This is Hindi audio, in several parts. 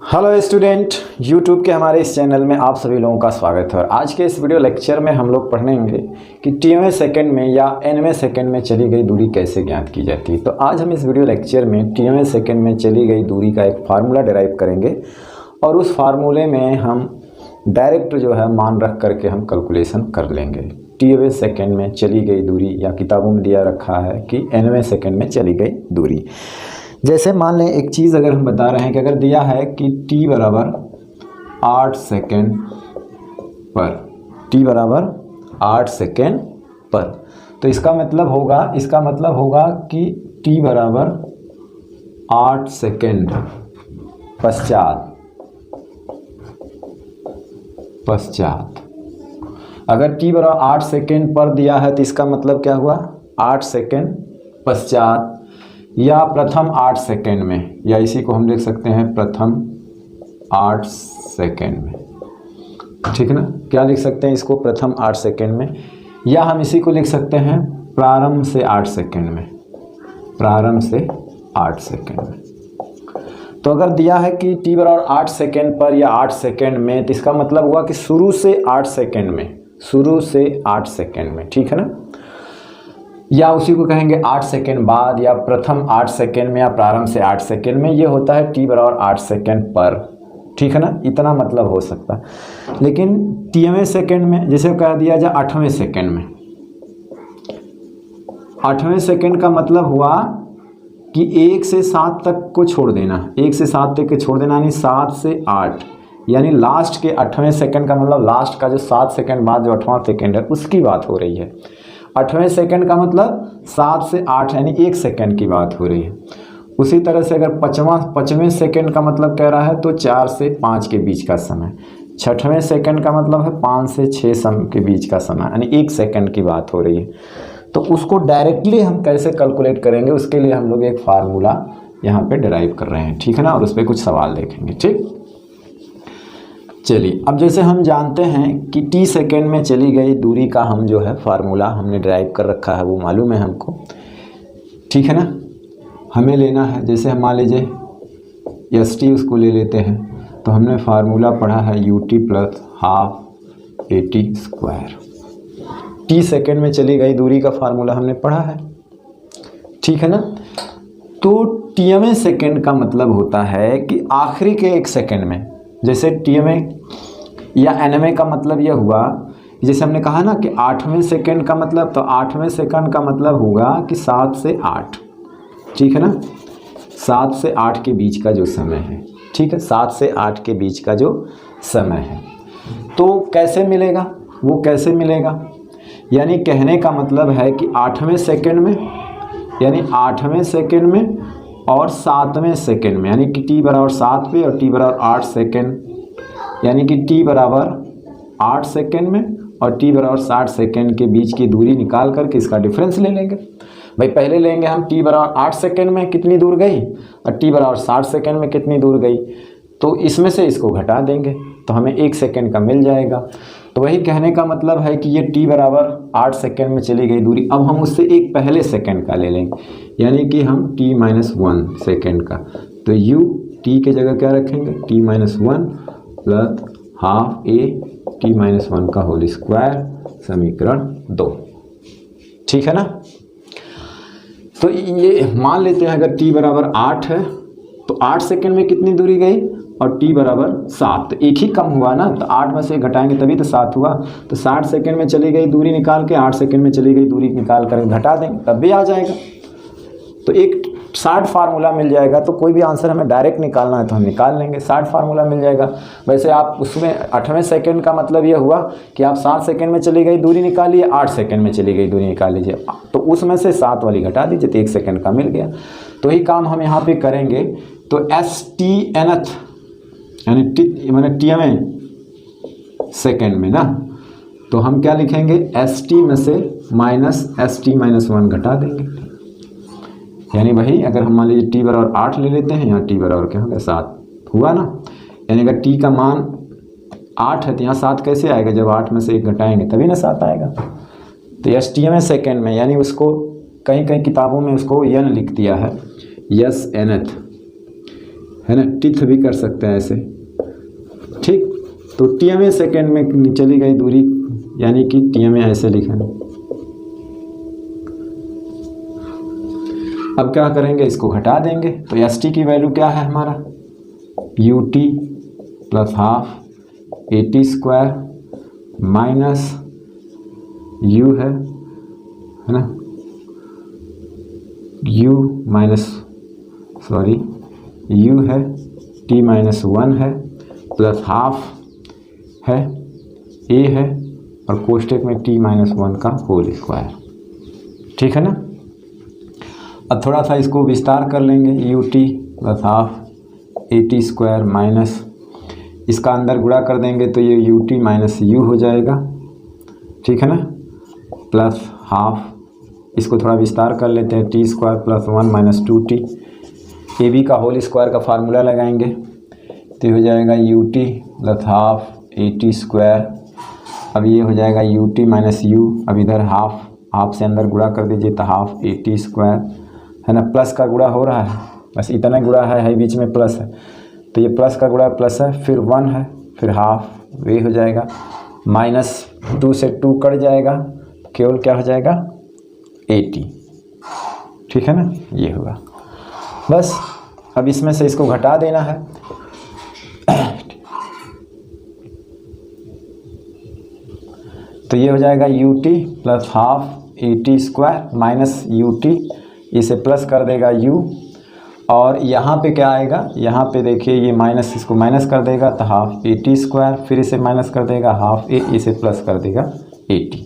हेलो स्टूडेंट, यूट्यूब के हमारे इस चैनल में आप सभी लोगों का स्वागत है। और आज के इस वीडियो लेक्चर में हम लोग पढ़ेंगे कि टीवें सेकंड में या एनवें सेकंड में चली गई दूरी कैसे ज्ञात की जाती है। तो आज हम इस वीडियो लेक्चर में टीवें सेकंड में चली गई दूरी का एक फार्मूला डिराइव करेंगे और उस फार्मूले में हम डायरेक्ट जो है मान रख करके हम कैलकुलेशन कर लेंगे। टीवें सेकंड में चली गई दूरी, या किताबों में दिया रखा है कि एनवें सेकंड में चली गई दूरी। जैसे मान लें एक चीज़ अगर हम बता रहे हैं कि अगर दिया है कि t बराबर 8 सेकेंड पर, t बराबर 8 सेकेंड पर, तो इसका मतलब होगा कि t बराबर 8 सेकेंड पश्चात अगर t बराबर 8 सेकेंड पर दिया है तो इसका मतलब क्या हुआ, 8 सेकेंड पश्चात या प्रथम 8 सेकेंड में, या इसी को हम लिख सकते हैं प्रथम 8 सेकेंड में। ठीक है ना, क्या लिख सकते हैं इसको, प्रथम 8 सेकेंड में, या हम इसी को लिख सकते हैं प्रारंभ से 8 सेकेंड में, प्रारंभ से 8 सेकेंड में। तो अगर दिया है कि t बराबर 8 सेकेंड पर या 8 सेकेंड में, तो इसका मतलब हुआ कि शुरू से 8 सेकेंड में, शुरू से 8 सेकेंड में। ठीक है ना, या उसी को कहेंगे 8 सेकेंड बाद, या प्रथम 8 सेकेंड में, या प्रारंभ से 8 सेकेंड में। ये होता है t बराबर 8 सेकेंड पर। ठीक है ना, इतना मतलब हो सकता है। लेकिन टीवें सेकेंड में जैसे कह दिया जाए 8वें सेकेंड में, 8वें सेकेंड का मतलब हुआ कि 1 से 7 तक को छोड़ देना, 1 से 7 तक को छोड़ देना, यानी 7 से 8, यानी लास्ट के 8वें सेकेंड का मतलब लास्ट का जो 7 सेकेंड बाद जो 8वां सेकेंड है उसकी बात हो रही है। 8वें सेकेंड का मतलब 7 से 8 यानी 1 सेकेंड की बात हो रही है। उसी तरह से अगर 5वें सेकेंड का मतलब कह रहा है तो 4 से 5 के बीच का समय। 6वें सेकेंड का मतलब है 5 से 6 समय के बीच का समय, यानी 1 सेकेंड की बात हो रही है। तो उसको डायरेक्टली हम कैसे कैलकुलेट करेंगे, उसके लिए हम लोग एक फार्मूला यहाँ पे डिराइव कर रहे हैं। ठीक है ना, और उस पर कुछ सवाल देखेंगे। ठीक, चलिए अब जैसे हम जानते हैं कि t सेकेंड में चली गई दूरी का हम जो है फार्मूला हमने ड्राइव कर रखा है, वो मालूम है हमको। ठीक है ना, हमें लेना है, जैसे हम मान लीजिए एस टी उसको ले लेते हैं, तो हमने फार्मूला पढ़ा है ut plus half AT²। t second में चली गई दूरी का फार्मूला हमने पढ़ा है। ठीक है ना, तो टीवें सेकेंड का मतलब होता है कि आखिरी के 1 सेकेंड में, जैसे टीवें या एनवें का मतलब यह हुआ, जैसे हमने कहा ना कि 8वें सेकेंड का मतलब, तो 8वें सेकेंड का मतलब होगा कि 7 से 8। ठीक है ना, 7 से 8 के बीच का जो समय है। ठीक है, 7 से 8 के बीच का जो समय है, तो कैसे मिलेगा, वो कैसे मिलेगा, यानी कहने का मतलब है कि 8वें सेकेंड में, यानी 8वें सेकेंड में और 7वें सेकेंड में, यानी कि t बराबर 7 पे और t बराबर 8 सेकेंड, यानी कि t बराबर 8 सेकेंड में और t बराबर 60 सेकेंड के बीच की दूरी निकाल करके इसका डिफरेंस ले लेंगे। भाई पहले लेंगे हम t बराबर 8 सेकेंड में कितनी दूर गई और t बराबर 60 सेकेंड में कितनी दूर गई, तो इसमें से इसको घटा देंगे तो हमें 1 सेकेंड का मिल जाएगा। तो वही कहने का मतलब है कि ये t बराबर 8 सेकेंड में चली गई दूरी, अब हम उससे एक पहले सेकेंड का ले लेंगे, यानी कि हम t-1 सेकेंड का, तो u t के जगह क्या रखेंगे, t-1 प्लस हाफ AT-1 का होल स्क्वायर, समीकरण 2। ठीक है ना, तो ये मान लेते हैं अगर t बराबर 8 है तो 8 सेकेंड में कितनी दूरी गई और t बराबर 7, तो एक ही कम हुआ ना, तो 8 में से घटाएंगे तभी तो 7 हुआ। तो 60 सेकेंड में चली गई दूरी निकाल के 8 सेकेंड में चली गई दूरी निकाल कर घटा देंगे तब भी आ जाएगा। तो एक 60 फार्मूला मिल जाएगा। तो कोई भी आंसर हमें डायरेक्ट निकालना है तो हम निकाल लेंगे, 60 फार्मूला मिल जाएगा। वैसे आप उसमें 8वें सेकेंड का मतलब ये हुआ कि आप 7 सेकेंड में चली गई दूरी निकालिए, 8 सेकेंड में चली गई दूरी निकाल लीजिए, तो उसमें से 7 वाली घटा दीजिए तो 1 सेकेंड का मिल गया। तो यही काम हम यहाँ पे करेंगे। तो ST-nth यानी टीवें सेकेंड में ना, तो हम क्या लिखेंगे, ST में से माइनस ST-1 घटा देंगे, यानी वही अगर हम मान लीजिए t बराबर 8 ले लेते हैं, यहाँ t बराबर क्या हो गया 7 हुआ ना, यानी अगर t का मान 8 है तो यहाँ 7 कैसे आएगा, जब 8 में से 1 घटाएंगे तभी ना 7 आएगा। तो ST में सेकेंड में, यानी उसको कहीं कहीं किताबों में उसको n लिख दिया है, SNth है ना, टिथ भी कर सकते हैं ऐसे, ठीक। तो TMA सेकेंड में चली गई दूरी, यानी कि TMA ऐसे लिखें। अब क्या करेंगे, इसको घटा देंगे, तो ST की वैल्यू क्या है हमारा, UT plus half AT square minus U है ना, U है, T माइनस 1 है, प्लस हाफ है, A है, और कोष्टक में T माइनस 1 का होल स्क्वायर, ठीक है ना। अब थोड़ा सा इसको विस्तार कर लेंगे, UT plus half AT square minus, इसका अंदर गुणा कर देंगे तो ये UT माइनस U हो जाएगा, ठीक है ना, प्लस हाफ, इसको थोड़ा विस्तार कर लेते हैं, T square plus 1 minus 2T, AB का होल स्क्वायर का फार्मूला लगाएंगे तो हो जाएगा UT plus half AT square, अब ये हो जाएगा UT माइनस U, अब इधर हाफ से अंदर गुणा कर दीजिए तो हाफ AT स्क्वायर, है ना, प्लस का गुणा हो रहा है, बस इतना गुणा है बीच में प्लस है, तो ये प्लस का गुणा प्लस है, फिर 1 है, फिर हाफ, वे हो जाएगा, माइनस 2 से 2 कट जाएगा, केवल क्या हो जाएगा AT, ठीक है ना, ये होगा। बस अब इसमें से इसको घटा देना है, तो ये हो जाएगा UT plus half AT square minus UT, इसे प्लस कर देगा U, और यहाँ पे क्या आएगा, यहाँ पे देखिए ये माइनस, इसको माइनस कर देगा तो हाफ AT स्क्वायर, फिर इसे माइनस कर देगा हाफ A, इसे प्लस कर देगा AT।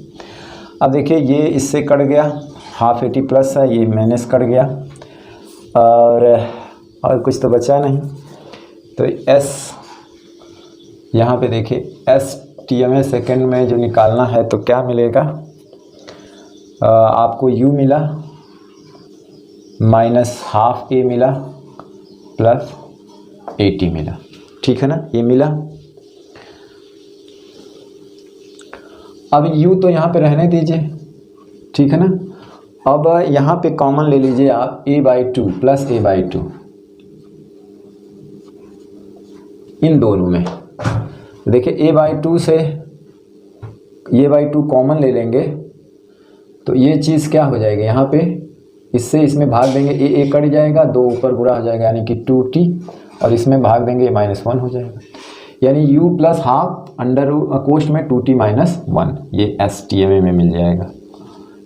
अब देखिए ये इससे कट गया, हाफ AT प्लस है, ये माइनस कट गया, और कुछ तो बचा नहीं, तो S यहाँ पे देखिए S TMA सेकेंड में जो निकालना है तो क्या मिलेगा, आपको U मिला माइनस हाफ A मिला प्लस AT मिला, ठीक है ना, ये मिला। अब U तो यहाँ पे रहने दीजिए, ठीक है ना। अब यहाँ पे कॉमन ले लीजिए आप A/2 प्लस A/2, इन दोनों में देखिए A/2 से A/2 कॉमन ले लेंगे तो ये चीज़ क्या हो जाएगी, यहाँ पे इससे इसमें भाग देंगे A कट जाएगा, 2 ऊपर गुणा हो जाएगा यानी कि 2T, और इसमें भाग देंगे -1 हो जाएगा, यानी U प्लस हाफ अंडर कोष्ट में 2T माइनस 1, ये STMA में मिल जाएगा,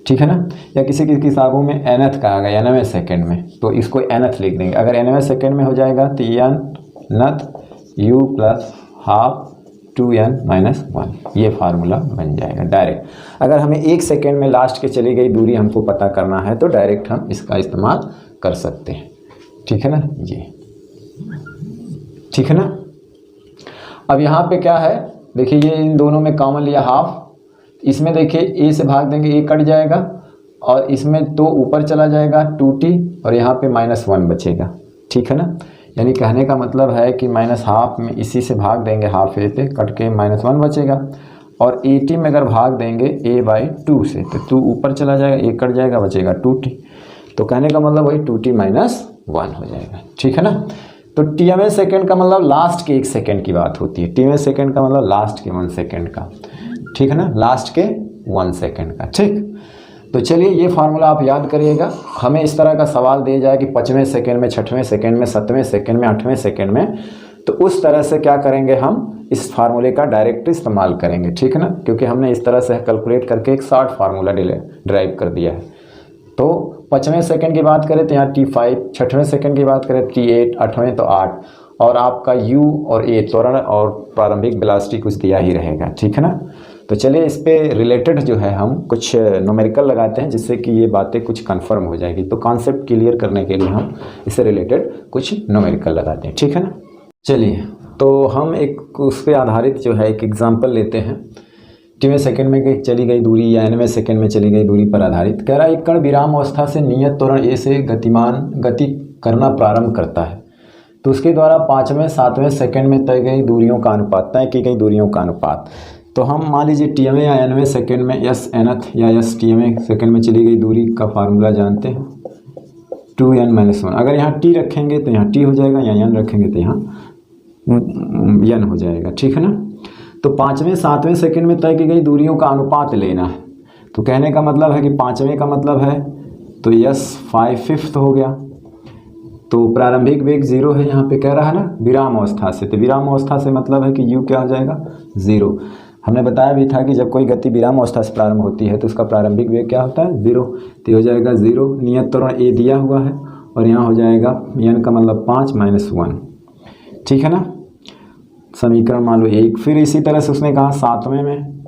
ठीक है ना। या किसी किताबों में nth का आ गया, nवें सेकेंड में, तो इसको nth लिख देंगे, अगर nवें सेकेंड में हो जाएगा तो nth U plus half 2n minus 1, ये फार्मूला बन जाएगा डायरेक्ट। अगर हमें 1 सेकेंड में लास्ट के चली गई दूरी हमको पता करना है तो डायरेक्ट हम इसका इस्तेमाल कर सकते हैं, ठीक है ना, ये ठीक है ना। अब यहाँ पे क्या है, देखिए ये इन दोनों में कॉमन लिया हाफ, इसमें देखिए A से भाग देंगे A कट जाएगा, और इसमें 2 ऊपर चला जाएगा 2T, और यहाँ पे -1 बचेगा, ठीक है ना। यानी कहने का मतलब है कि माइनस हाफ में इसी से भाग देंगे, हाफ A पे कट के -1 बचेगा, और AT में अगर भाग देंगे A/2 से तो 2 ऊपर चला जाएगा, A कट जाएगा, बचेगा 2T, तो कहने का मतलब वही 2T माइनस 1 हो जाएगा, ठीक है ना। तो TMA सेकेंड का मतलब लास्ट के 1 सेकेंड की बात होती है, TMA सेकेंड का मतलब लास्ट के 1 सेकेंड का, ठीक है ना, लास्ट के 1 सेकेंड का, ठीक। तो चलिए ये फार्मूला आप याद करिएगा, हमें इस तरह का सवाल दिया जाए कि 5वें सेकेंड में, 6वें सेकेंड में, 7वें सेकेंड में, 8वें सेकेंड में, तो उस तरह से क्या करेंगे, हम इस फार्मूले का डायरेक्ट इस्तेमाल करेंगे, ठीक है ना, क्योंकि हमने इस तरह से कैलकुलेट करके एक शॉर्ट फार्मूला ड्राइव कर दिया है। तो 5वें सेकेंड की बात करें तो यहाँ T5, 6वें सेकेंड की बात करें T8, 8वें तो 8, और आपका U और A त्वरण और प्रारंभिक वेलोसिटी कुछ दिया ही रहेगा, ठीक है ना। तो चलिए इस पे रिलेटेड जो है हम कुछ न्यूमेरिकल लगाते हैं, जिससे कि ये बातें कुछ कंफर्म हो जाएगी। तो कॉन्सेप्ट क्लियर करने के लिए हम इससे रिलेटेड कुछ न्यूमेरिकल लगाते हैं, ठीक है ना। चलिए तो हम एक उस पर आधारित जो है एक एग्जांपल लेते हैं, 20वें सेकेंड में चली गई दूरी या 9वें सेकेंड में चली गई दूरी पर आधारित। कह रहा है एक कण विराम अवस्था से नियत त्वरण A से गति करना प्रारंभ करता है, तो उसके द्वारा 5वें 7वें सेकेंड में तय की गई दूरियों का अनुपात। तो हम मान लीजिए TMA या 9वें सेकेंड में S nth या S TMA सेकेंड में चली गई दूरी का फार्मूला जानते हैं, 2n-1। अगर यहाँ t रखेंगे तो यहाँ t हो जाएगा, यहाँ n रखेंगे तो यहाँ n हो जाएगा, ठीक है ना। तो 5वें 7वें सेकंड में तय की गई दूरियों का अनुपात लेना है। तो कहने का मतलब है कि 5वें का मतलब है तो यस 5/5 हो गया। तो प्रारंभिक वेग 0 है, यहाँ पे कह रहा है ना विराम अवस्था से। तो विराम अवस्था से मतलब है कि u क्या हो जाएगा 0। हमने बताया भी था कि जब कोई गति विराम अवस्था से प्रारंभ होती है तो उसका प्रारंभिक वेग क्या होता है 0। तो हो जाएगा 0। नियत त्वरण a दिया हुआ है और यहाँ हो जाएगा n का मतलब 5 - 1, ठीक है ना। समीकरण मान लो 1। फिर इसी तरह से उसने कहा 7वें में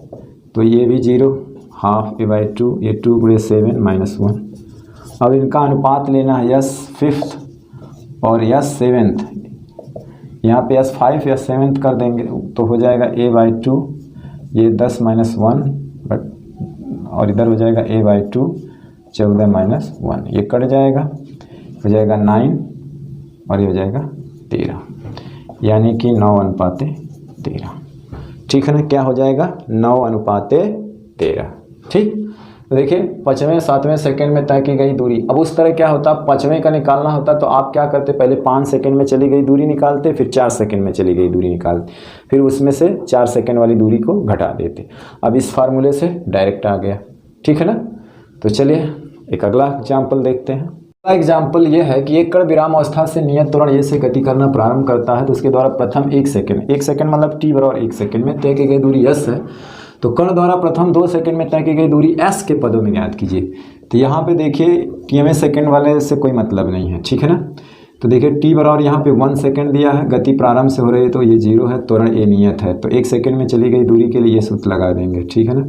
तो ये भी 0, हाफ a/2, ये 2 × 7 - 1। अब इनका अनुपात लेना है यस 5th और यस 7th। यहाँ पे यस 5 यस 7th कर देंगे तो हो जाएगा a/2, ये 10 - 1 बट, और इधर हो जाएगा a/2 14 - 1, ये कट जाएगा, हो जाएगा 9 और ये हो जाएगा 13, यानी कि 9:13, ठीक है ना। क्या हो जाएगा 9:13, ठीक। तो देखिए 5वें 7वें सेकंड में तय की गई दूरी। अब उस तरह क्या होता 5वें का निकालना होता तो आप क्या करते, पहले 5 सेकंड में चली गई दूरी निकालते, फिर 4 सेकंड में चली गई दूरी निकालते, फिर उसमें से 4 सेकंड वाली दूरी को घटा देते। अब इस फार्मूले से डायरेक्ट आ गया, ठीक है ना। तो चलिए एक अगला एग्जाम्पल देखते हैं। अगला एग्जाम्पल ये है कि एक कण विराम अवस्था से नियत त्वरण ए से गति करना प्रारंभ करता है तो उसके द्वारा प्रथम 1 सेकंड मतलब t बराबर 1 सेकंड में तय की गई दूरी s है। तो कण द्वारा प्रथम 2 सेकंड में तय की गई दूरी s के पदों में ज्ञात कीजिए। तो यहाँ पे देखिए tवें सेकंड वाले से कोई मतलब नहीं है, ठीक है ना। तो देखिए t बराबर यहाँ पे 1 सेकंड दिया है, गति प्रारंभ से हो रही है तो ये 0 है, त्वरण a नियत है। तो 1 सेकंड में चली गई दूरी के लिए ये सूत्र लगा देंगे, ठीक है ना।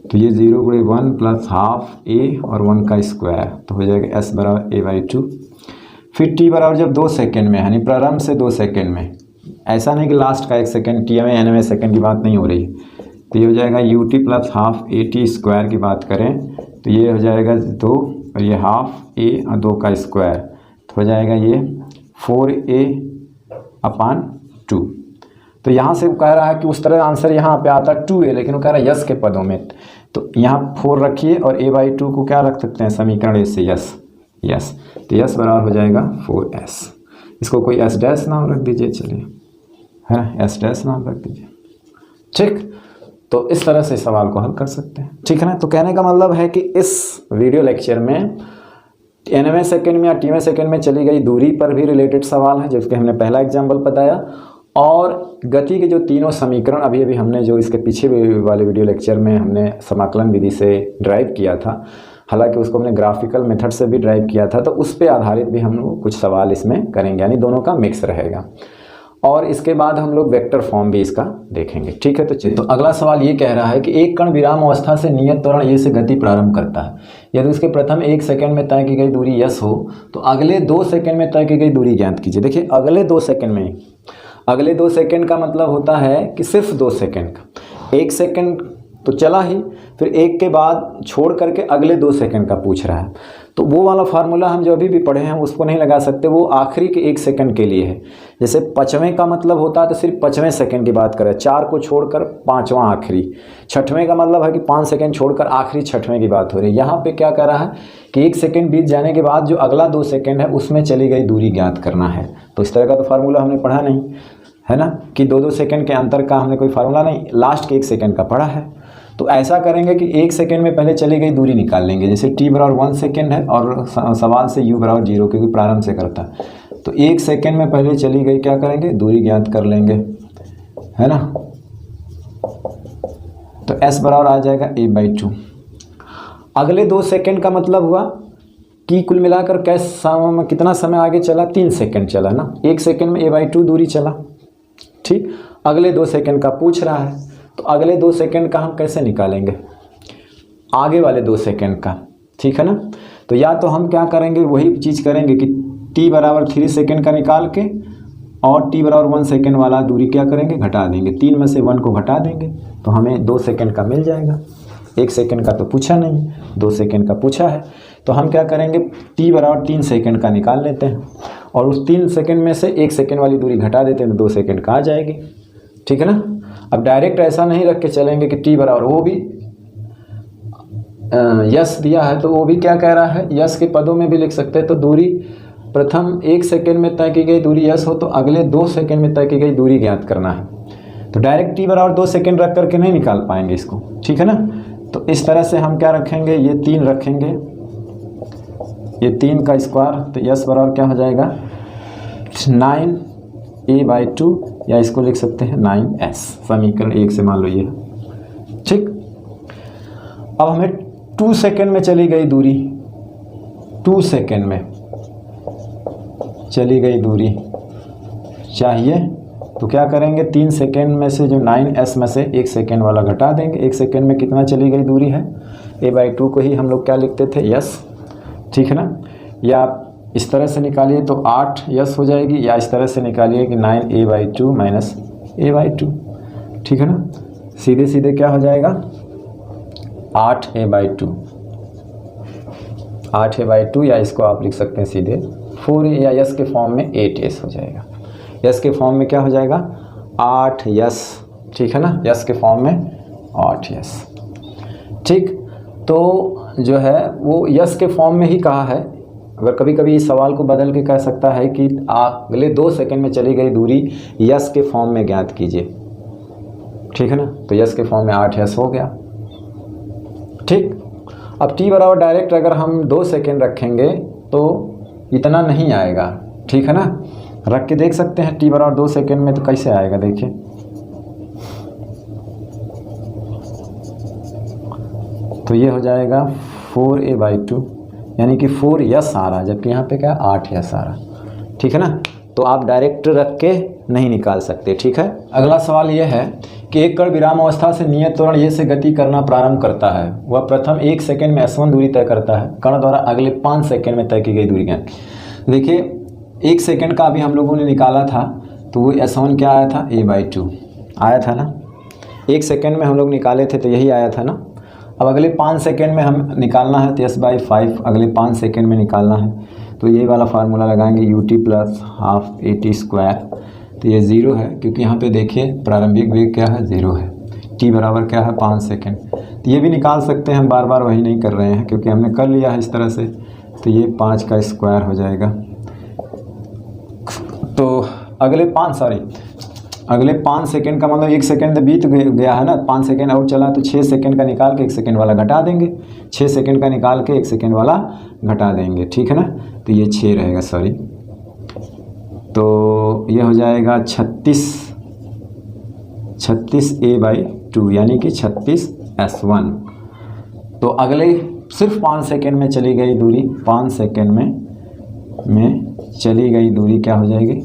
तो ये 0 × 1 + हाफ a और 1 का स्क्वायर, तो हो जाएगा s बराबर a/2। फिर t बराबर जब 2 सेकंड में, यानी प्रारंभ से 2 सेकंड में, ऐसा नहीं कि लास्ट का 1 सेकंड, tवें nवें सेकंड की बात नहीं हो रही है। तो ये हो जाएगा ut + हाफ at स्क्वायर की बात करें तो ये हो जाएगा 2 और ये हाफ a और 2 का स्क्वायर, तो हो जाएगा ये 4a/2। तो यहाँ से वो कह रहा है कि उस तरह आंसर यहाँ पे आता 2a, लेकिन वो कह रहा है यस के पदों में। तो यहाँ 4 रखिए और a/2 को क्या रख सकते हैं समीकरण ए से यस। तो यस बराबर हो जाएगा 4s। इसको कोई s डैश नाम रख दीजिए, चलिए है ना, s डैश नाम रख दीजिए, ठीक। तो इस तरह से सवाल को हल कर सकते हैं, ठीक है ना। तो कहने का मतलब है कि इस वीडियो लेक्चर में nवें सेकंड में या tवें सेकंड में चली गई दूरी पर भी रिलेटेड सवाल है, जिसके हमने पहला एग्जाम्पल बताया, और गति के जो तीनों समीकरण अभी हमने जो इसके पीछे वाले वीडियो लेक्चर में हमने समाकलन विधि से ड्राइव किया था, हालांकि उसको हमने ग्राफिकल मेथड से भी ड्राइव किया था, तो उस पर आधारित भी हम लोग कुछ सवाल इसमें करेंगे, यानी दोनों का मिक्स रहेगा। और इसके बाद हम लोग वेक्टर फॉर्म भी इसका देखेंगे, ठीक है। तो अगला सवाल ये कह रहा है कि एक कण विराम अवस्था से नियत त्वरण ए से गति प्रारंभ करता है, यदि उसके प्रथम 1 सेकंड में तय की गई दूरी यस हो तो अगले 2 सेकंड में तय की गई दूरी ज्ञात कीजिए। देखिए अगले 2 सेकंड में, अगले 2 सेकंड का मतलब होता है कि सिर्फ 2 सेकंड का, 1 सेकंड तो चला ही, फिर 1 के बाद छोड़ करके अगले 2 सेकंड का पूछ रहा है। तो वो वाला फार्मूला हम जो अभी भी पढ़े हैं उसको नहीं लगा सकते, वो आखिरी के 1 सेकंड के लिए है। जैसे 5वें का मतलब होता है तो सिर्फ 5वें सेकंड की बात करें, 4 को छोड़कर 5वां आखिरी। 6वें का मतलब है कि 5 सेकंड छोड़कर आखिरी 6वें की बात हो रही है। यहाँ पे क्या कर रहा है कि 1 सेकंड बीत जाने के बाद जो अगला 2 सेकंड है उसमें चली गई दूरी ज्ञात करना है। तो इस तरह का तो फार्मूला हमने पढ़ा नहीं है ना, कि 2-2 सेकंड के अंतर का हमने कोई फार्मूला नहीं, लास्ट के 1 सेकंड का पढ़ा है। तो ऐसा करेंगे कि 1 सेकंड में पहले चली गई दूरी निकाल लेंगे। जैसे t बराबर 1 सेकंड है और सवाल से u बराबर 0 क्योंकि प्रारंभ से करता है, तो 1 सेकंड में पहले चली गई क्या करेंगे दूरी ज्ञात कर लेंगे, है ना। तो s बराबर आ जाएगा a/2। अगले 2 सेकंड का मतलब हुआ कि कुल मिलाकर कितना समय आगे चला, 3 सेकंड चला ना। 1 सेकंड में a/2 दूरी चला, ठीक। अगले 2 सेकंड का पूछ रहा है, तो अगले 2 सेकंड का हम कैसे निकालेंगे, आगे वाले 2 सेकंड का, ठीक है ना। तो या तो हम क्या करेंगे, वही चीज़ करेंगे कि t बराबर 3 सेकंड का निकाल के और t बराबर 1 सेकंड वाला दूरी क्या करेंगे, घटा देंगे। 3 में से 1 को घटा देंगे तो हमें 2 सेकंड का मिल जाएगा। 1 सेकंड का तो पूछा नहीं, 2 सेकंड का पूछा है। तो हम क्या करेंगे, t बराबर 3 सेकंड का निकाल लेते हैं और उस 3 सेकंड में से 1 सेकंड वाली दूरी घटा देते हैं तो 2 सेकंड का आ जाएगी, ठीक है ना। अब डायरेक्ट ऐसा नहीं रख के चलेंगे कि t बराबर, वो भी यस दिया है तो वो भी क्या कह रहा है, यस के पदों में भी लिख सकते हैं। तो दूरी प्रथम 1 सेकेंड में तय की गई दूरी यस हो तो अगले 2 सेकेंड में तय की गई दूरी ज्ञात करना है। तो डायरेक्ट टी बराबर 2 सेकेंड रख करके नहीं निकाल पाएंगे इसको, ठीक है ना। तो इस तरह से हम क्या रखेंगे, ये 3 रखेंगे, ये 3 का स्क्वायर, तो यस बराबर क्या हो जाएगा 9a/2 या इसको लिख सकते हैं 9s, समीकरण 1 से मान लो ये, ठीक। अब हमें 2 सेकेंड में चली गई दूरी, 2 सेकेंड में चली गई दूरी चाहिए, तो क्या करेंगे 3 सेकेंड में से जो 9s में से 1 सेकेंड वाला घटा देंगे। 1 सेकेंड में कितना चली गई दूरी है, a/2 को ही हम लोग क्या लिखते थे यस, ठीक है ना। या आप इस तरह से निकालिए तो 8 यस हो जाएगी, या इस तरह से निकालिए कि 9a/2 माइनस a/2, ठीक है ना। सीधे सीधे क्या हो जाएगा 8a/2, 8a/2, या इसको आप लिख सकते हैं सीधे 4a, या यस के फॉर्म में 8s हो जाएगा। यस के फॉर्म में क्या हो जाएगा 8 यस, ठीक है ना, यस के फॉर्म में 8 यस, ठीक। तो जो है वो यस के फॉर्म में ही कहा है। अगर कभी कभी इस सवाल को बदल के कह सकता है कि अगले 2 सेकेंड में चली गई दूरी यस के फॉर्म में ज्ञात कीजिए, ठीक है ना। तो यस के फॉर्म में 8 यस हो गया, ठीक। अब टी बराबर डायरेक्ट अगर हम 2 सेकेंड रखेंगे तो इतना नहीं आएगा, ठीक है ना। रख के देख सकते हैं टी बराबर 2 सेकेंड में, तो कैसे आएगा देखिए, तो ये हो जाएगा 4a/2, यानी कि 4 यस आ रहा, जबकि यहाँ पे क्या 8 यस आ रहा, ठीक है ना। तो आप डायरेक्ट रख के नहीं निकाल सकते, ठीक है। अगला सवाल ये है कि एक कण विराम अवस्था से नियत त्वरण ये से गति करना प्रारंभ करता है, वह प्रथम 1 सेकेंड में s1 दूरी तय करता है, कण द्वारा अगले 5 सेकेंड में तय की गई दूरी ज्ञात। देखिए 1 सेकेंड का अभी हम लोगों ने निकाला था, तो वो s1 क्या आया था a/2 आया था ना। 1 सेकेंड में हम लोग निकाले थे तो यही आया था ना। अब अगले 5 सेकेंड में हम निकालना है तो s/5 अगले 5 सेकेंड में निकालना है, तो ये वाला फार्मूला लगाएंगे ut + ½ at²। तो ये 0 है, क्योंकि यहाँ पे देखिए प्रारंभिक वेग क्या है 0 है, t बराबर क्या है 5 सेकेंड। तो ये भी निकाल सकते हैं, हम बार बार वही नहीं कर रहे हैं क्योंकि हमने कर लिया है इस तरह से। तो ये 5 का स्क्वायर हो जाएगा। तो अगले 5 सेकेंड का मतलब 1 सेकेंड तो बीत गया है ना, 5 सेकेंड और चला तो 6 सेकेंड का निकाल के 1 सेकेंड वाला घटा देंगे, 6 सेकेंड का निकाल के 1 सेकेंड वाला घटा देंगे, ठीक है ना। तो ये 6 रहेगा, सॉरी, तो ये हो जाएगा 36a/2, यानी कि 36s1। तो अगले सिर्फ 5 सेकेंड में चली गई दूरी, 5 सेकेंड में चली गई दूरी क्या हो जाएगी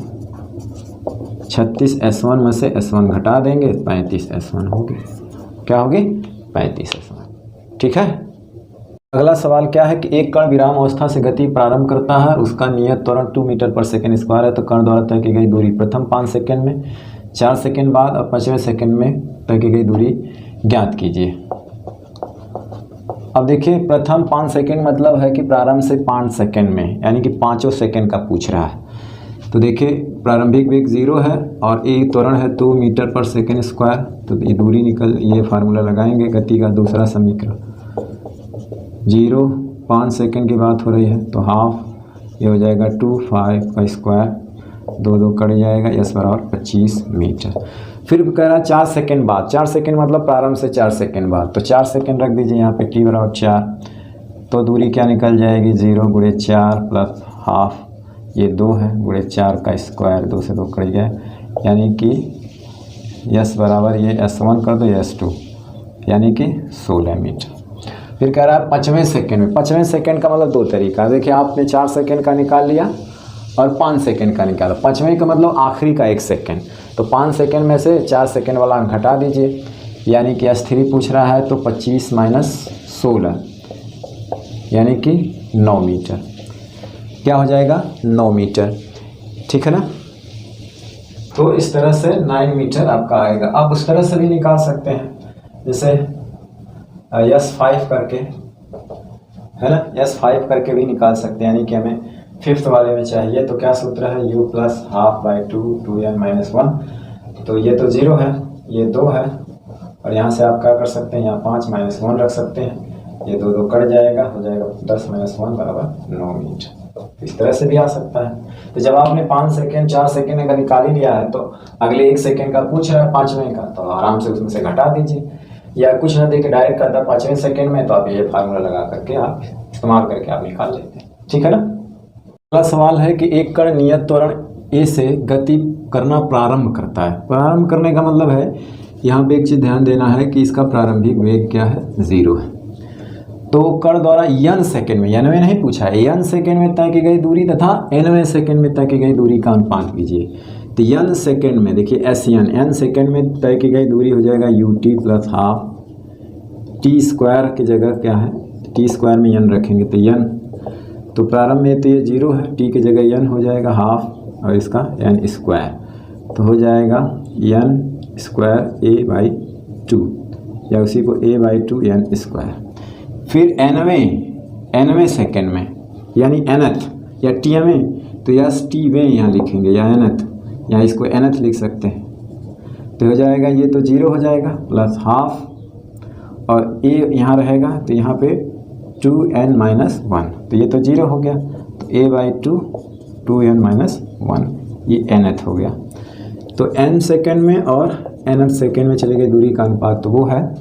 36s1 में से s1 घटा देंगे, 35s1 होगी, क्या होगी 35s1, ठीक है। अगला सवाल क्या है कि एक कण विराम अवस्था से गति प्रारंभ करता है, उसका नियत त्वरण 2 मीटर पर सेकेंड स्क्वायर है, तो कण द्वारा तय की गई दूरी प्रथम 5 सेकेंड में, 4 सेकेंड बाद और 5वें सेकेंड में तय की गई दूरी ज्ञात कीजिए। अब देखिए प्रथम 5 सेकेंड मतलब है कि प्रारंभ से 5 सेकेंड में, यानी कि 5 सेकेंड का पूछ रहा है। तो देखिए प्रारंभिक वेग 0 है और एक त्वरण है 2 मीटर पर सेकेंड स्क्वायर, तो ये दूरी ये फार्मूला लगाएंगे गति का दूसरा समीकरण। 0 5 सेकेंड की बात हो रही है, तो हाफ ये हो जाएगा 2, 5 का स्क्वायर, 2 कट जाएगा, s बराबर 25 मीटर। फिर कह रहा है 4 सेकेंड बाद, 4 सेकेंड मतलब प्रारंभ से 4 सेकेंड बाद, तो 4 सेकेंड रख दीजिए यहाँ पे t बराबर 4, तो दूरी क्या निकल जाएगी 0 × 4 प्लस हाफ, ये 2 है, × 4 का स्क्वायर, 2 से 2 कट जाए, यानी कि s बराबर ये s1 कर दो, ये s2, यानी कि 16 मीटर। फिर कह रहा है 5वें सेकेंड में, 5वें सेकेंड का मतलब 2 तरीका, देखिए आपने 4 सेकेंड का निकाल लिया और 5 सेकेंड का निकाला। 5वें का मतलब आखिरी का 1 सेकेंड, तो 5 सेकेंड में से 4 सेकेंड वाला घटा दीजिए, यानी कि s3 पूछ रहा है, तो 25 - 16 यानी कि 9 मीटर, क्या हो जाएगा 9 मीटर, ठीक है ना। तो इस तरह से 9 मीटर आपका आएगा। आप उस तरह से भी निकाल सकते हैं, जैसे s5 करके, है ना, s5 करके भी निकाल सकते हैं, यानी कि हमें 5th वाले में चाहिए, तो क्या सूत्र है u + ½ 2n - 1, तो ये तो 0 है, ये 2 है, और यहाँ से आप क्या कर सकते हैं, यहाँ 5 - 1 रख सकते हैं, ये 2 2 कट जाएगा, हो जाएगा 10 - 1 बराबर 9 मीटर। इस तरह से भी आ सकता है। तो जब आपने 5 सेकेंड 4 सेकेंड का निकाल ही लिया है तो अगले 1 सेकेंड का पूछ रहा है 5वें का, तो आराम से उसमें से घटा दीजिए, या कुछ ना देके डायरेक्ट करता 5वें सेकेंड में, तो आप ये फार्मूला लगा करके आप इस्तेमाल करके आप निकाल लेते हैं। ठीक है ना। अगला सवाल है कि एक कण नियत त्वरण ए से गति करना प्रारंभ करता है। प्रारंभ करने का मतलब है, यहाँ पे एक चीज़ ध्यान देना है कि इसका प्रारंभिक वेग क्या है, 0 है। तो कण द्वारा n सेकेंड में, n में नहीं पूछा है, n सेकेंड में तय की गई दूरी तथा nवें सेकेंड में तय की गई दूरी का अनुपात कीजिए। तो n सेकेंड में देखिए n सेकेंड में तय की गई दूरी हो जाएगा ut + ½ t स्क्वायर की जगह क्या है, t स्क्वायर में n रखेंगे तो n, तो प्रारंभ में तो ये 0 है, t की जगह n हो जाएगा ½ और इसका n स्क्वायर, तो हो जाएगा n स्क्वायर a/2 या उसी को a/2 n स्क्वायर। फिर nवें सेकेंड में यानी nth या tवें, तो यस tवें यहाँ लिखेंगे या nth, या इसको nth लिख सकते हैं, तो हो जाएगा ये तो 0 हो जाएगा +½ और a यहाँ रहेगा तो यहाँ पे 2n - 1, तो ये तो 0 हो गया, तो a/2 2n - 1 ये nth हो गया। तो n सेकेंड में और nth सेकेंड में चली गई दूरी का अनुपात, तो वो है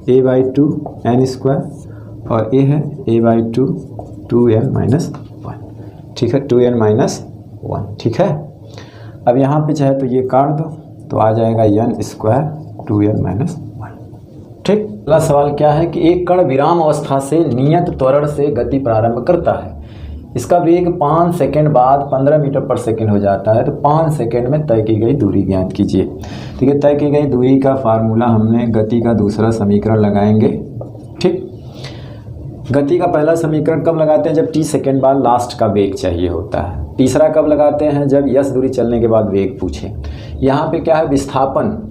a/2 n स्क्वायर और a है a/2 2n - 1। ठीक है, 2n - 1। ठीक है। अब यहाँ पे चाहे तो ये काट दो, तो आ जाएगा n स्क्वायर 2n - 1। ठीक। अगला सवाल क्या है कि एक कण विराम अवस्था से नियत त्वरण से गति प्रारंभ करता है। इसका वेग 5 सेकेंड बाद 15 मीटर पर सेकेंड हो जाता है, तो 5 सेकेंड में तय की गई दूरी ज्ञात कीजिए। ठीक है, तय की गई दूरी का फार्मूला हमने गति का दूसरा समीकरण लगाएंगे। ठीक। गति का पहला समीकरण कब लगाते हैं, जब t सेकेंड बाद लास्ट का वेग चाहिए होता है। तीसरा कब लगाते हैं, जब s दूरी चलने के बाद वेग पूछे। यहाँ पे क्या है, विस्थापन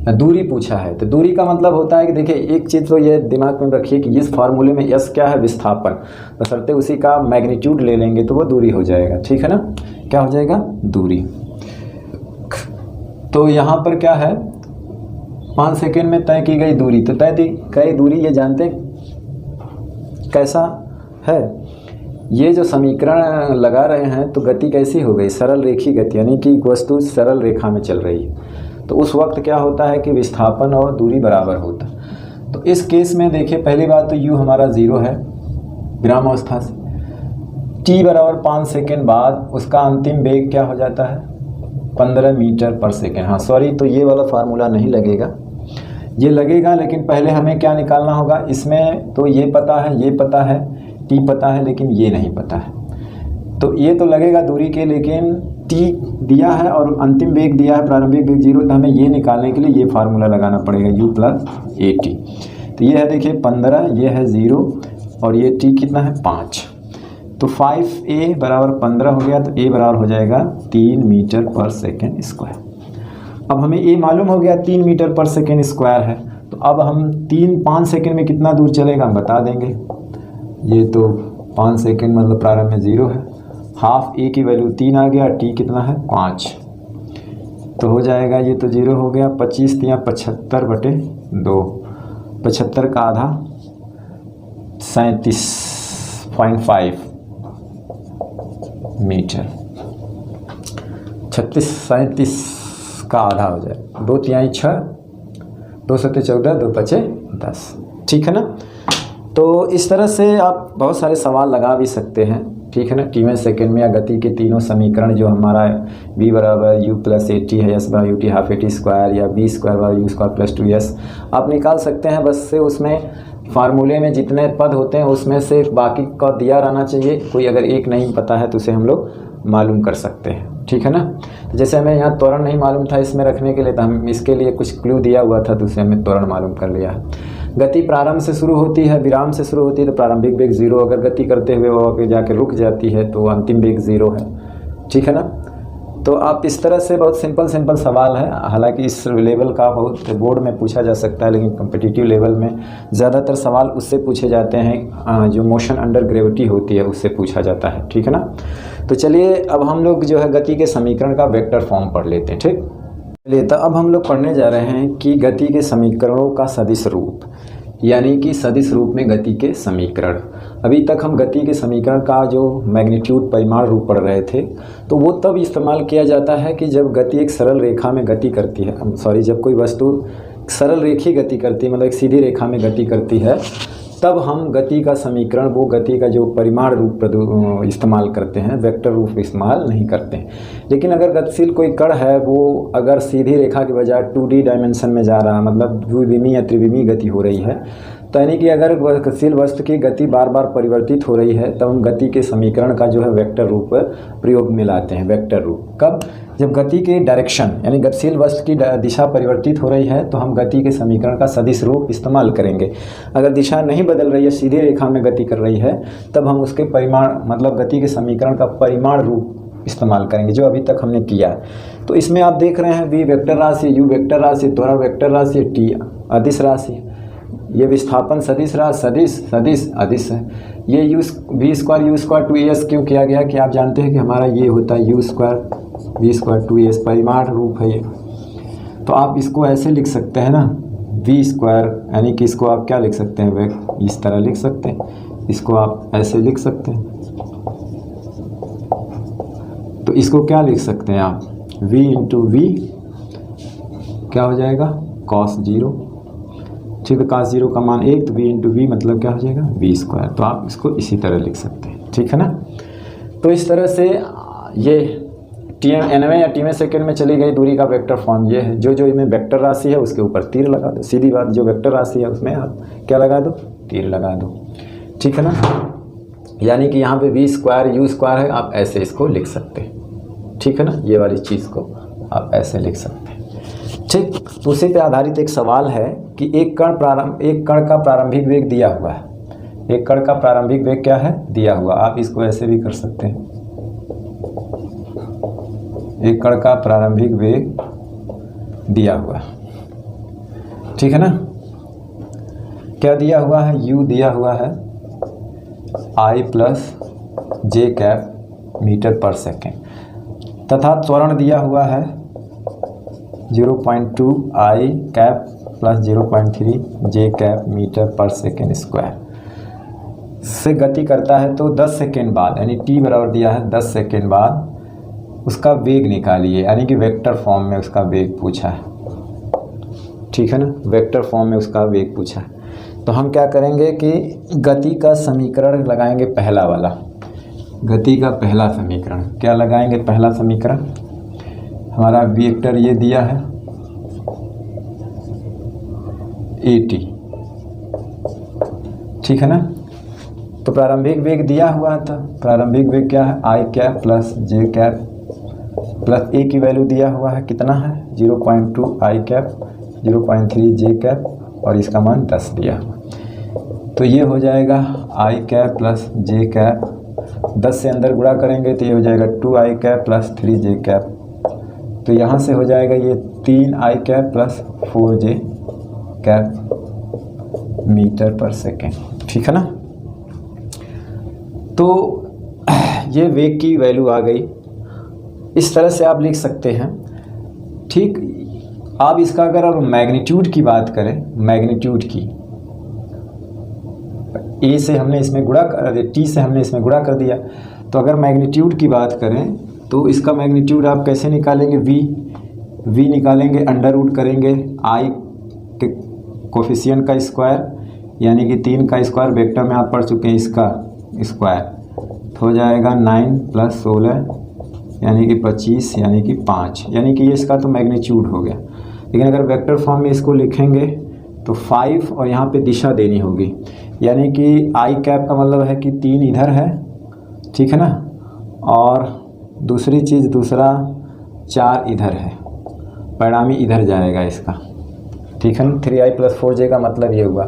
दूरी पूछा है, तो दूरी का मतलब होता है कि देखिए एक चीज़ तो ये दिमाग में रखिए कि इस फार्मूले में s क्या है, विस्थापन, बशर्ते उसी का मैग्नीट्यूड ले लेंगे तो वो दूरी हो जाएगा। ठीक है ना, क्या हो जाएगा, दूरी। तो यहाँ पर क्या है, 5 सेकेंड में तय की गई दूरी, तो तय की दूरी ये जानते कैसा है, ये जो समीकरण लगा रहे हैं तो गति कैसी हो गई, सरल रेखी गति, यानी कि वस्तु सरल रेखा में चल रही है। तो उस वक्त क्या होता है कि विस्थापन और दूरी बराबर होता है। तो इस केस में देखिए पहली बात तो u हमारा 0 है विराम अवस्था से, t बराबर 5 सेकेंड बाद उसका अंतिम वेग क्या हो जाता है, 15 मीटर पर सेकेंड। हाँ सॉरी, तो ये वाला फार्मूला नहीं लगेगा, ये लगेगा, लेकिन पहले हमें क्या निकालना होगा, इसमें तो ये पता है, ये पता है, t पता है, लेकिन ये नहीं पता है। तो ये तो लगेगा दूरी के, लेकिन t दिया है और अंतिम वेग दिया है प्रारंभिक वेग 0, तो हमें ये निकालने के लिए ये फार्मूला लगाना पड़ेगा u + at। तो ये है देखिए 15, ये है 0 और ये t कितना है 5, तो 5a बराबर 15 हो गया, तो a बराबर हो जाएगा 3 मीटर पर सेकेंड स्क्वायर। अब हमें a मालूम हो गया 3 मीटर पर सेकेंड स्क्वायर है, तो अब हम 5 सेकेंड में कितना दूर चलेगा हम बता देंगे। ये तो 5 सेकेंड मतलब प्रारंभ में 0 है, हाफ a की वैल्यू 3 आ गया, t कितना है 5, तो हो जाएगा ये तो 0 हो गया, 25 × 75/2, 75 का आधा 37.5 मीटर, 37 का आधा हो जाए, 2 तिहाई 6, 2 सत्ते 14, 2 पचे 10। ठीक है ना। तो इस तरह से आप बहुत सारे सवाल लगा भी सकते हैं। ठीक है ना, tवें सेकेंड में या गति के तीनों समीकरण जो हमारा v बराबर u + at है, s बराबर ut हाफ at स्क्वायर या v स्क्वायर बराबर u स्क्वायर + 2s आप निकाल सकते हैं। बस से उसमें फार्मूले में जितने पद होते हैं उसमें से बाकी का दिया रहना चाहिए, कोई अगर एक नहीं पता है तो उसे हम लोग मालूम कर सकते हैं। ठीक है ना। तो जैसे हमें यहाँ त्वरण नहीं मालूम था इसमें रखने के लिए, तो हम इसके लिए कुछ क्लू दिया हुआ था, तो उसे हमने त्वरण मालूम कर लिया है। गति प्रारंभ से शुरू होती है, विराम से शुरू होती है, तो प्रारंभिक वेग 0, अगर गति करते हुए वो आगे जाके रुक जाती है तो अंतिम वेग 0 है। ठीक है ना। तो आप इस तरह से बहुत सिंपल सवाल है, हालांकि इस लेवल का बहुत बोर्ड में पूछा जा सकता है, लेकिन कम्पिटिटिव लेवल में ज़्यादातर सवाल उससे पूछे जाते हैं जो मोशन अंडर ग्रेविटी होती है उससे पूछा जाता है। ठीक है ना। तो चलिए अब हम लोग जो है गति के समीकरण का वेक्टर फॉर्म पढ़ लेते हैं। ठीक, चलिए तो अब हम लोग पढ़ने जा रहे हैं कि गति के समीकरणों का सदिश रूप। यानी कि सदिश रूप में गति के समीकरण। अभी तक हम गति के समीकरण का जो मैग्नीट्यूड परिमाण रूप पढ़ रहे थे, तो वो तब इस्तेमाल किया जाता है कि जब गति एक सरल रेखा में गति करती है, जब कोई वस्तु सरल रेखी गति करती है, मतलब एक सीधी रेखा में गति करती है, तब हम गति का समीकरण, वो गति का जो परिमाण रूप इस्तेमाल करते हैं, वेक्टर रूप इस्तेमाल नहीं करते हैं। लेकिन अगर गतिशील कोई कण है, वो अगर सीधी रेखा के बजाय 2D डायमेंशन में जा रहा है, मतलब द्विविमीय या त्रिविमीय गति हो रही है, तो यानी कि अगर गतिशील वस्तु की गति बार बार परिवर्तित हो रही है, तब हम गति के समीकरण का जो है वेक्टर रूप प्रयोग में लाते हैं। वेक्टर रूप कब? जब गति के डायरेक्शन यानी गतिशील वस्तु की दिशा परिवर्तित हो रही है, तो हम गति के समीकरण का सदिश रूप इस्तेमाल करेंगे। अगर दिशा नहीं बदल रही है, सीधी रेखा में गति कर रही है, तब हम उसके परिमाण, मतलब गति के समीकरण का परिमाण रूप इस्तेमाल करेंगे, जो अभी तक हमने किया है। तो इसमें आप देख रहे हैं v वेक्टर राशि, u वेक्टर राशि, त्वरण वेक्टर राशि, t अदिश राशि, ये विस्थापन सदिश सदिश अदिश है। ये v square u square 2as क्यों किया गया कि आप जानते हैं कि हमारा ये होता है u square v square 2as परिमाण रूप है ये। तो आप इसको ऐसे लिख सकते हैं ना, v स्क्वायर, यानी कि इसको आप क्या लिख सकते हैं, इस तरह लिख सकते हैं, इसको आप ऐसे लिख सकते हैं। तो इसको क्या लिख सकते हैं आप, v इंटू वी क्या हो जाएगा, cos 0, ठीक है, cos 0 का मान 1, तो v इंटू वी मतलब क्या हो जाएगा, v स्क्वायर। तो आप इसको इसी तरह लिख सकते हैं, ठीक है ना। तो इस तरह से ये nवें या tवें सेकंड में चली गई दूरी का वेक्टर फॉर्म ये है। जो इनमें वेक्टर राशि है उसके ऊपर तीर लगा दो, सीधी बात, जो वेक्टर राशि है उसमें आप क्या लगा दो, तीर लगा दो, ठीक है ना। यानी कि यहाँ पे v स्क्वायर u स्क्वायर है, आप ऐसे इसको लिख सकते हैं, ठीक है ना। ये वाली चीज़ को आप ऐसे लिख सकते हैं, ठीक। उसी पे आधारित एक सवाल है कि एक कण का प्रारंभिक वेग दिया हुआ है, एक कण का प्रारंभिक वेग क्या है, दिया हुआ। आप इसको ऐसे भी कर सकते हैं, एक कण का प्रारंभिक वेग दिया हुआ, ठीक है ना। क्या दिया हुआ है, u दिया हुआ है I plus J cap metre पर सेकेंड, तथा त्वरण दिया हुआ है 0.2 I cap plus 0.3 J cap metre पर सेकेंड स्क्वायर से गति करता है। तो 10 सेकेंड बाद, यानी t बराबर दिया है 10 सेकेंड बाद उसका वेग निकालिए, यानी कि वेक्टर फॉर्म में उसका वेग पूछा है, ठीक है ना, वेक्टर फॉर्म में उसका वेग पूछा है। तो हम क्या करेंगे कि गति का समीकरण लगाएंगे, पहला वाला, गति का पहला समीकरण क्या लगाएंगे, पहला समीकरण हमारा वेक्टर ये दिया है at, ठीक है ना। तो प्रारंभिक वेग दिया हुआ था, प्रारंभिक वेग क्या है, I cap plus J cap plus a की वैल्यू दिया हुआ है, कितना है 0.2 I कैप 0.3 जे कैप और इसका मान 10 दिया हुआ। तो ये हो जाएगा I cap plus J cap, 10 से अंदर गुणा करेंगे तो ये हो जाएगा 2 I cap plus 3 J cap. तो यहाँ से हो जाएगा ये 3 I cap plus 4 J cap metre पर सेकेंड, ठीक है ना। तो ये वेग की वैल्यू आ गई, इस तरह से आप लिख सकते हैं, ठीक। अब इसका अगर आप मैग्नीट्यूड की बात करें, मैग्नीट्यूड की, a से हमने इसमें गुणा कर, t से हमने इसमें गुणा कर दिया, तो अगर मैग्नीट्यूड की बात करें तो इसका मैग्नीट्यूड आप कैसे निकालेंगे, v निकालेंगे, अंडर रूट करेंगे I के कोफिशिएंट का स्क्वायर, यानी कि 3 का स्क्वायर, वेक्टर में आप पढ़ चुके हैं, इसका स्क्वायर तो हो जाएगा 9 प्लस 16 यानी कि 25, यानी कि 5, यानी कि ये इसका तो मैग्नीट्यूड हो गया। लेकिन अगर वेक्टर फॉर्म में इसको लिखेंगे तो 5 और यहाँ पे दिशा देनी होगी, यानी कि I कैप का मतलब है कि 3 इधर है, ठीक है ना, और दूसरी चीज़, दूसरा 4 इधर है, परिणामी इधर जाएगा इसका, ठीक है ना। 3I प्लस 4J का मतलब ये हुआ।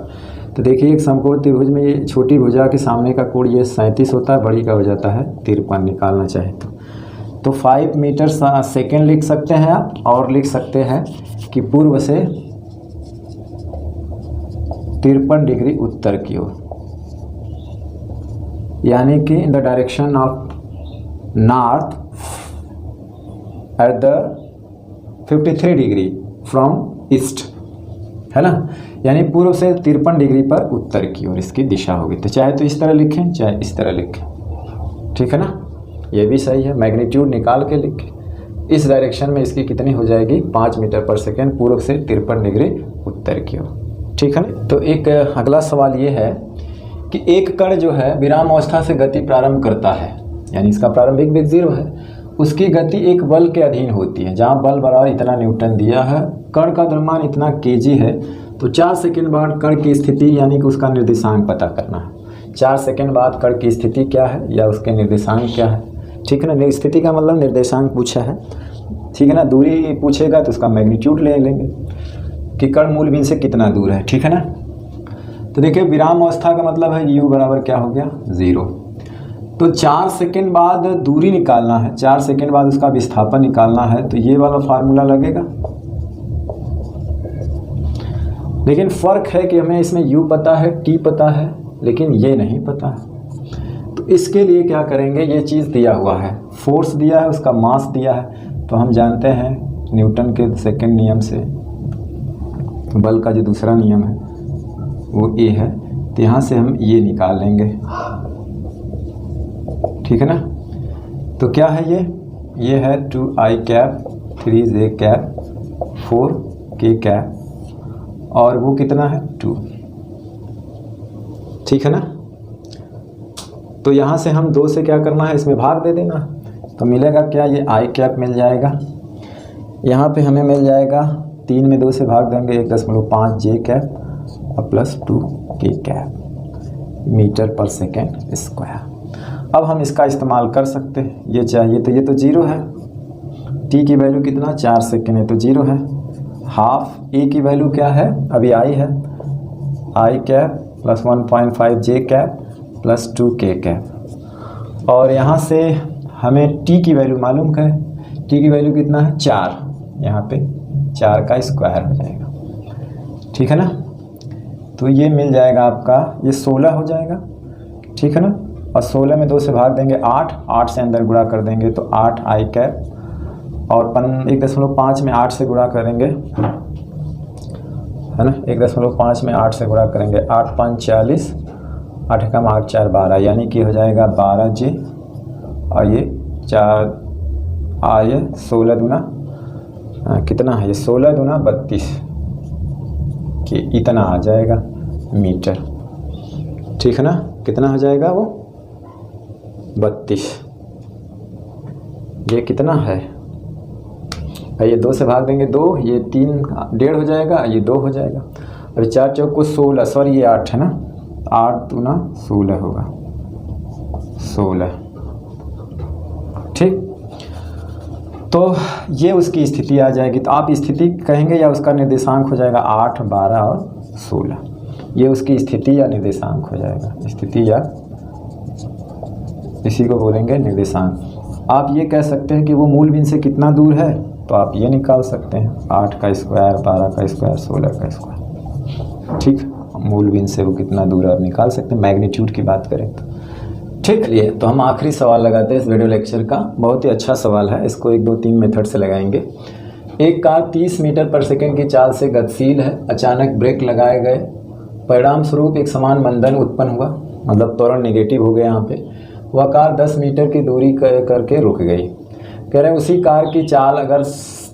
तो देखिए एक समकोण त्रिभुज में ये छोटी भुजा के सामने का कोण ये 37 होता है, बड़ी का हो जाता है 53 निकालना चाहे तो 5 मीटर सेकेंड लिख सकते हैं आप, और लिख सकते हैं कि पूर्व से 53 डिग्री उत्तर की ओर, यानी कि in the direction of north at the 53 degree from east, है ना। यानी पूर्व से 53 डिग्री पर उत्तर की ओर इसकी दिशा होगी। तो चाहे तो इस तरह लिखें चाहे इस तरह लिखें, ठीक है ना, ये भी सही है। मैग्नीट्यूड निकाल के लिखें, इस डायरेक्शन में इसकी कितनी हो जाएगी 5 मीटर पर सेकेंड पूर्व से 53 डिग्री उत्तर की ओर, ठीक है ना। तो एक अगला सवाल ये है कि एक कण जो है विराम अवस्था से गति प्रारंभ करता है, यानी इसका प्रारंभिक वेग 0 है, उसकी गति एक बल के अधीन होती है जहाँ बल बराबर इतना न्यूटन दिया है, कण का द्रव्यमान इतना केजी है। तो 4 सेकंड बाद कण की स्थिति यानी कि उसका निर्देशांक पता करना है। 4 सेकंड बाद कण की स्थिति क्या है या उसके निर्देशांक क्या है, ठीक है ना। स्थिति का मतलब निर्देशांक पूछा है, ठीक है ना। दूरी पूछेगा तो उसका मैग्नीट्यूड ले लेंगे कि कण मूल बिंदु से कितना दूर है, ठीक है ना। तो देखिए विराम अवस्था का मतलब है u बराबर क्या हो गया 0। तो 4 सेकंड बाद दूरी निकालना है, 4 सेकंड बाद उसका विस्थापन निकालना है, तो ये वाला फार्मूला लगेगा। लेकिन फ़र्क है कि हमें इसमें u पता है, t पता है, लेकिन ये नहीं पता है। तो इसके लिए क्या करेंगे, ये चीज़ दिया हुआ है, फोर्स दिया है, उसका मास दिया है। तो हम जानते हैं न्यूटन के सेकंड नियम से बल का जो दूसरा नियम है वो ए है, तो यहाँ से हम ये निकाल लेंगे, ठीक है ना। तो क्या है ये है 2i cap 3j cap 4k cap और वो कितना है 2, ठीक है ना। तो यहाँ से हम 2 से क्या करना है, इसमें भाग दे देना, तो मिलेगा क्या, ये i कैप मिल जाएगा। यहाँ पे हमें मिल जाएगा 3 में 2 से भाग देंगे 1.5 j कैप और प्लस 2k कैप मीटर पर सेकेंड स्क्वायर। अब हम इसका इस्तेमाल कर सकते हैं, ये चाहिए तो ये तो 0 है, t की वैल्यू कितना 4 सेकेंड है तो 0 है, हाफ a की वैल्यू क्या है अभी i है, i cap plus 1.5 j cap plus 2k cap. और यहाँ से हमें t की वैल्यू मालूम है, t की वैल्यू कितना है 4, यहाँ पे 4 का स्क्वायर हो जाएगा, ठीक है ना। तो ये मिल जाएगा आपका, ये 16 हो जाएगा, ठीक है ना। और 16 में 2 से भाग देंगे 8 से अंदर गुणा कर देंगे तो 8 i कैप और 1.5 में 8 से गुणा करेंगे, है ना, 1.5 में 8 से गुणा करेंगे 8 5 40, 8 कम 8 4 12, यानी कि हो जाएगा 12j और ये 4 ये 16 दूना कितना है, ये 16 दूना 32 कि इतना आ जाएगा मीटर, ठीक है ना। कितना हो जाएगा वो 32, ये कितना है, ये 2 से भाग देंगे 2, ये 3 1.5 हो जाएगा, ये 2 हो जाएगा और 4 चौक को 16, सॉरी ये 8 है ना, 8 दूना 16 होगा 16, ठीक। तो ये उसकी स्थिति आ जाएगी। तो आप स्थिति कहेंगे या उसका निर्देशांक हो जाएगा 8 12 और 16, ये उसकी स्थिति या निर्देशांक हो जाएगा, स्थिति या इसी को बोलेंगे निर्देशांक। आप ये कह सकते हैं कि वो मूल बिंदु से कितना दूर है, तो आप ये निकाल सकते हैं 8 का स्क्वायर 12 का स्क्वायर 16 का स्क्वायर, ठीक। मूल बिंदु से वो कितना दूर है आप निकाल सकते हैं, मैग्नीट्यूड की बात करें तो, ठीक। लिए तो हम आखिरी सवाल लगाते हैं इस वीडियो लेक्चर का, बहुत ही अच्छा सवाल है, इसको 1 2 3 मेथड से लगाएंगे। एक कार 30 मीटर पर सेकंड की चाल से गतिशील है, अचानक ब्रेक लगाए गए, परिणाम स्वरूप एक समान मंदन उत्पन्न हुआ, मतलब त्वरण नेगेटिव हो गया यहाँ पे। वह कार 10 मीटर की दूरी करके रुक गई। कह रहे हैं उसी कार की चाल अगर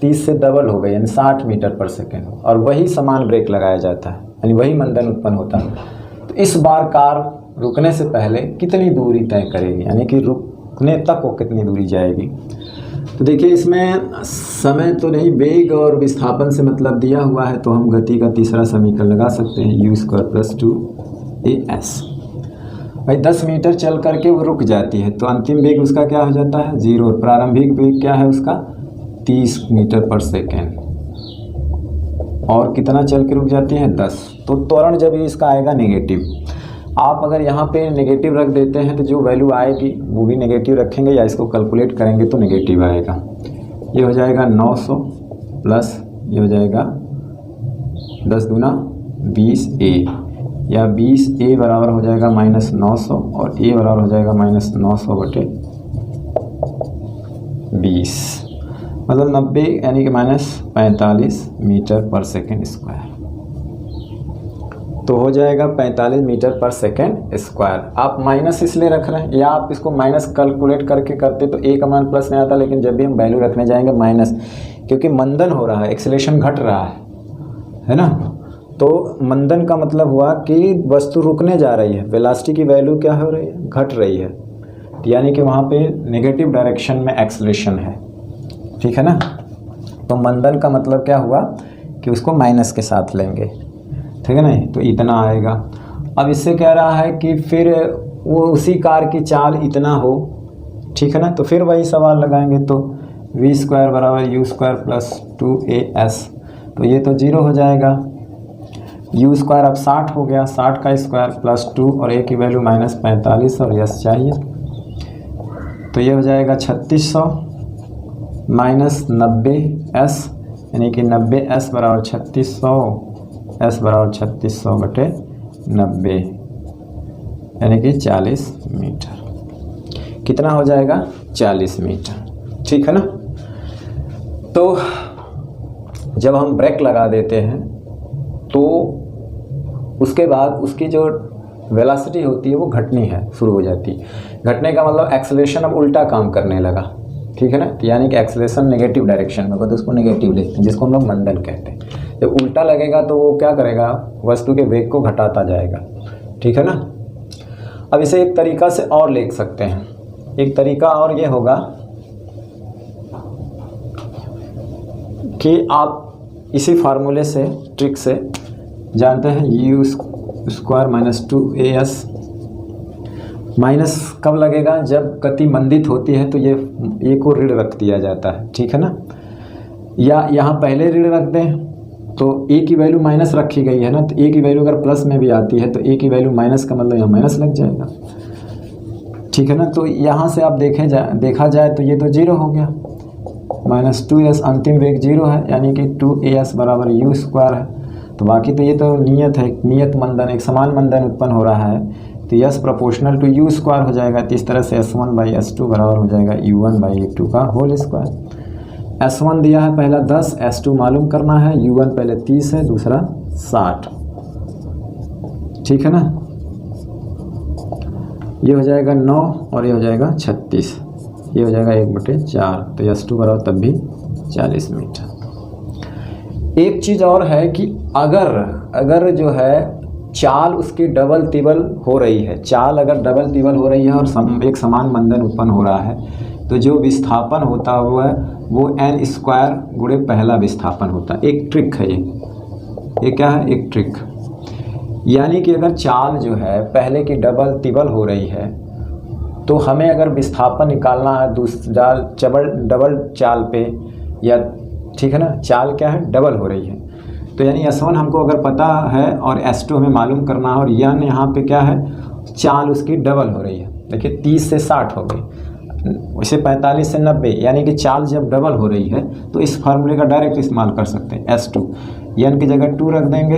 30 से डबल हो गई यानी 60 मीटर पर सेकेंड और वही समान ब्रेक लगाया जाता है यानी वही मंदन उत्पन्न होता है, तो इस बार कार रुकने से पहले कितनी दूरी तय करेगी, यानी कि रुकने तक वो कितनी दूरी जाएगी। तो देखिए इसमें समय तो नहीं, वेग और विस्थापन से मतलब दिया हुआ है, तो हम गति का तीसरा समीकरण लगा सकते हैं u² + 2as। भाई 10 मीटर चल करके वो रुक जाती है तो अंतिम वेग उसका क्या हो जाता है 0, प्रारंभिक वेग क्या है उसका 30 मीटर पर सेकेंड और कितना चल के रुक जाती है 10। तो त्वरण जब इसका आएगा नेगेटिव, आप अगर यहाँ पे नेगेटिव रख देते हैं तो जो वैल्यू आएगी वो भी नेगेटिव रखेंगे या इसको कैलकुलेट करेंगे तो नेगेटिव आएगा। ये हो जाएगा 900 प्लस ये हो जाएगा 10 दूना 20a या 20a बराबर हो जाएगा -900 और a बराबर हो जाएगा -900/20, मतलब 90 यानी कि -45 मीटर पर सेकेंड स्क्वायर। तो हो जाएगा 45 मीटर पर सेकेंड स्क्वायर। आप माइनस इसलिए रख रहे हैं, या आप इसको माइनस कैलकुलेट करके करते तो ए का मान प्लस में आता, लेकिन जब भी हम वैल्यू रखने जाएंगे माइनस, क्योंकि मंदन हो रहा है, एक्सेलरेशन घट रहा है ना। तो मंदन का मतलब हुआ कि वस्तु रुकने जा रही है, वेलोसिटी की वैल्यू क्या हो रही है, घट रही है, यानी कि वहाँ पे नेगेटिव डायरेक्शन में एक्सेलरेशन है, ठीक है ना। तो मंदन का मतलब क्या हुआ कि उसको माइनस के साथ लेंगे, ठीक है ना। तो इतना आएगा। अब इससे कह रहा है कि फिर वो उसी कार की चाल इतना हो, ठीक है ना। तो फिर वही सवाल लगाएंगे, तो v स्क्वायर बराबर u स्क्वायर प्लस 2as, तो ये तो 0 हो जाएगा। u स्क्वायर अब 60 हो गया, 60 का स्क्वायर प्लस 2 और a की वैल्यू माइनस 45 और s चाहिए, तो ये हो जाएगा 3600 माइनस 90s, यानी कि 90s बराबर 3600, s बराबर 3600 बटे 90, यानी कि 40 मीटर। कितना हो जाएगा, 40 मीटर, ठीक है ना। तो जब हम ब्रेक लगा देते हैं तो उसके बाद उसकी जो वेलोसिटी होती है वो घटनी है, शुरू हो जाती है। घटने का मतलब एक्सेलरेशन अब उल्टा काम करने लगा, ठीक है ना। तो यानी कि एक्सेलरेशन नेगेटिव डायरेक्शन में होगा, तो उसको नेगेटिव लिखते हैं, जिसको हम लोग मंदन कहते हैं। जब उल्टा लगेगा तो वो क्या करेगा, वस्तु के वेग को घटाता जाएगा, ठीक है ना। अब इसे एक तरीका से और लिख सकते हैं। एक तरीका और ये होगा कि आप इसी फार्मूले से, ट्रिक से जानते हैं u square minus 2as, minus कब लगेगा, जब गति मंदित होती है तो ये को ऋण रख दिया जाता है, ठीक है ना। या यहाँ पहले ऋण रख दें तो a की वैल्यू माइनस रखी गई है ना, तो a की वैल्यू अगर प्लस में भी आती है तो a की वैल्यू माइनस का मतलब यहाँ माइनस लग जाएगा, ठीक है ना। तो यहाँ से आप देखा जाए तो ये तो 0 हो गया, माइनस 2s, अंतिम वेग 0 है, यानी कि 2as बराबर u स्क्वायर है। तो बाकी तो ये तो नियत है, नियत मंदन, एक समान मंदन उत्पन्न हो रहा है, तो s proportional to u square हो जाएगा। तो इस तरह से s1 बाई s2 बराबर हो जाएगा u1 बाई u2 का होल स्क्वायर। s1 दिया है पहला 10, s2 मालूम करना है, u1 पहले 30 है, दूसरा 60, ठीक है ना। ये हो जाएगा 9 और ये हो जाएगा 36, ये हो जाएगा 1/4, तो s2 बराबर तब भी 40 मीटर। एक चीज़ और है कि अगर जो है चाल उसकी डबल तिबल हो रही है, चाल अगर डबल तिबल हो रही है और एक समान मंदन उत्पन्न हो रहा है, तो जो विस्थापन होता हुआ है वो n स्क्वायर गुणे पहला विस्थापन होता है। एक ट्रिक है ये क्या है, एक ट्रिक। यानी कि अगर चाल जो है पहले की डबल तिबल हो रही है तो हमें अगर विस्थापन निकालना है डबल चाल पे, या ठीक है ना, चाल क्या है, डबल हो रही है, तो यानी S1 हमको अगर पता है और S2 हमें मालूम करना है, और n यहाँ पे क्या है, चाल उसकी डबल हो रही है। देखिए 30 से 60 हो गई, वैसे 45 से 90, यानी कि चाल जब डबल हो रही है तो इस फार्मूले का डायरेक्ट इस्तेमाल कर सकते हैं। S2 n की जगह 2 रख देंगे,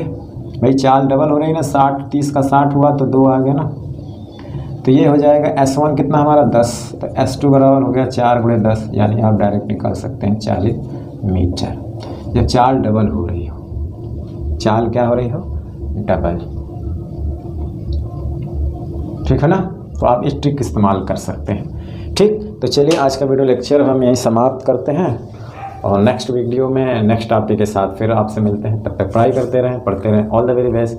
भाई चाल डबल हो रही है ना, 60, 30 का 60 हुआ तो 2 आ गया ना, तो ये हो जाएगा S1 कितना हमारा 10, तो S2 बराबर हो गया 4 गुणे 10, यानी आप डायरेक्ट निकाल सकते हैं 40 मीटर। जब चाल डबल हो रही हो, चाल क्या हो रही हो, डबल, ठीक है ना। तो आप इस ट्रिक इस्तेमाल कर सकते हैं, ठीक। तो चलिए आज का वीडियो लेक्चर हम यहीं समाप्त करते हैं, और नेक्स्ट वीडियो में नेक्स्ट टॉपिक के साथ फिर आपसे मिलते हैं। तब तक पढ़ाई करते रहें, पढ़ते रहें। All the very best.